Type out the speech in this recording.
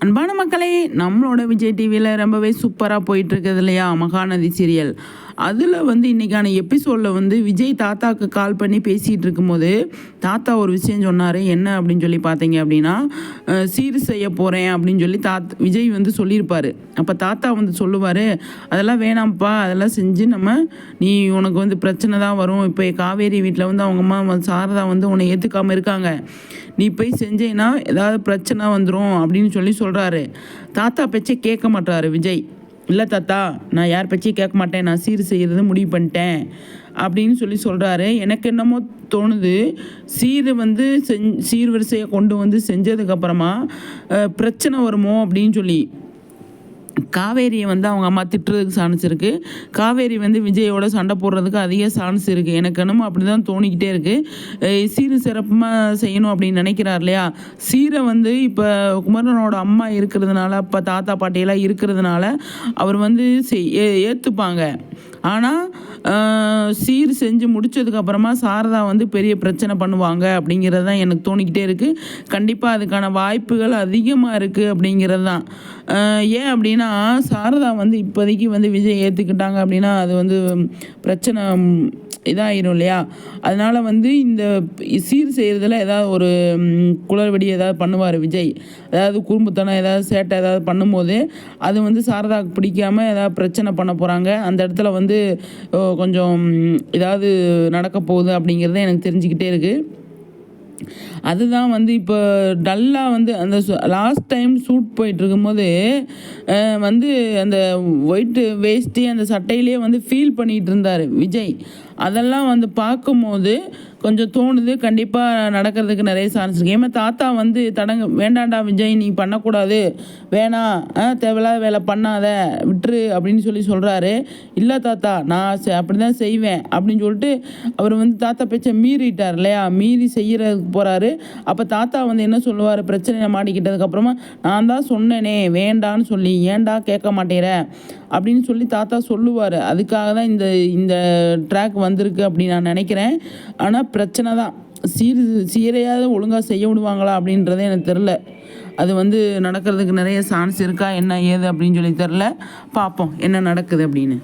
அன்பான மக்களே, நம்மளோட விஜய் டிவியில் ரொம்பவே சூப்பராக போயிட்டுருக்குது இல்லையா மகாநதி சீரியல். அதில் இன்றைக்கான எபிசோடில் விஜய் தாத்தாவுக்கு கால் பண்ணி பேசிகிட்டு இருக்கும்போது தாத்தா ஒரு விஷயம் சொன்னார். என்ன அப்படின்னு சொல்லி பார்த்தீங்க அப்படின்னா, சீர் செய்ய போகிறேன் அப்படின்னு சொல்லி விஜய் சொல்லியிருப்பார். அப்போ தாத்தா சொல்லுவார், அதெல்லாம் வேணாம்ப்பா, அதெல்லாம் செஞ்சு நீ உனக்கு பிரச்சனை தான் வரும். இப்போ காவேரி வீட்டில் அவங்க அம்மா சாரதா உன்னை ஏற்றுக்காமல் இருக்காங்க, நீ போய் செஞ்சேன்னா ஏதாவது பிரச்சனை வந்துடும் அப்படின்னு சொல்லி சொல்கிறாரு. தாத்தா பேச்சை கேட்க மாட்டாரு விஜய். இல்லை தாத்தா, நான் யார் பேச்சையும் கேட்க மாட்டேன், நான் சீர் செய்கிறது முடிவு பண்ணிட்டேன் அப்படின்னு சொல்லி சொல்கிறாரு. எனக்கு என்னமோ தோணுது, சீர்வரிசையை கொண்டு செஞ்சதுக்கப்புறமா பிரச்சனை வருமோ அப்படின்னு சொல்லி காவேரியை அவங்க அம்மா திட்டுறதுக்கு சான்ஸ் இருக்குது. காவேரி விஜயோட சண்டை போடுறதுக்கு அதிக சான்ஸ் இருக்குது. எனக்கு என்னமோ அப்படி தான் தோணிக்கிட்டே இருக்குது. சீர் சிறப்பாக செய்யணும் அப்படின்னு நினைக்கிறார் இல்லையா. சீரை இப்போ குமரனோட அம்மா இருக்கிறதுனால, இப்போ தாத்தா பாட்டியெல்லாம் இருக்கிறதுனால அவர் ஏற்றுப்பாங்க. ஆனால் சீர் செஞ்சு முடித்ததுக்கப்புறமா சாரதா பெரிய பிரச்சனை பண்ணுவாங்க அப்படிங்கிறது தான் எனக்கு தோணிக்கிட்டே இருக்குது. கண்டிப்பாக அதுக்கான வாய்ப்புகள் அதிகமாக இருக்குது அப்படிங்கிறது தான். ஏன் அப்படின்னா, சாரதா இப்போதைக்கு விஜய் ஏற்றுக்கிட்டாங்க அப்படின்னா அது பிரச்சனை இதாகிடும் இல்லையா. அதனால் இந்த சீர் செய்கிறதுல ஏதாவது ஒரு குளறுபடி ஏதாவது பண்ணுவார் விஜய். அதாவது குறும்புத்தனம் ஏதாவது சேட்டை ஏதாவது பண்ணும்போது அது சாரதாவுக்கு பிடிக்காமல் ஏதாவது பிரச்சனை பண்ண போகிறாங்க. அந்த இடத்துல கொஞ்சம் ஏதாவது நடக்க போகுது அப்படிங்கிறத எனக்கு தெரிஞ்சுக்கிட்டே இருக்குது. அதுதான் இப்போ டல்லாக அந்த லாஸ்ட் டைம் ஷூட் போயிட்டுருக்கும்போது அந்த ஒயிட்டு வேஷ்டி அந்த சட்டையிலே ஃபீல் பண்ணிகிட்டு இருந்தார் விஜய். அதெல்லாம் பார்க்கும்போது கொஞ்சம் தோணுது, கண்டிப்பாக நடக்கிறதுக்கு நிறைய சான்ஸ் இருக்குது. ஏமா தாத்தா வேண்டாண்டா விஜய், நீ பண்ணக்கூடாது, வேணாம், தேவையில்லாத வேலை பண்ணாத, விட்டுரு அப்படின்னு சொல்கிறாரு. இல்லை தாத்தா, நான் அப்படி தான் செய்வேன் அப்படின்னு சொல்லிட்டு அவர் தாத்தா பேச்சை மீறிட்டார் இல்லையா. மீறி செய்கிறதுக்கு போகிறாரு. அப்போ தாத்தா என்ன சொல்லுவார், பிரச்சனையை மாட்டிக்கிட்டதுக்கப்புறமா, நான் தான் சொன்னேனே வேண்டான்னு சொல்லி, ஏன்டா கேட்க மாட்டேற அப்படின்னு சொல்லி தாத்தா சொல்லுவார். அதுக்காக தான் இந்த ட்ராக் வந்திருக்கு அப்படின்னு நான் நினைக்கிறேன். ஆனால் பிரச்சனை தான், சீரையாவது ஒழுங்காக செய்ய விடுவாங்களா அப்படின்றதே எனக்கு தெரில. அது நடக்கிறதுக்கு நிறைய சான்ஸ் இருக்கா என்ன ஏது அப்படின்னு சொல்லி தெரில. பார்ப்போம் என்ன நடக்குது அப்படின்னு.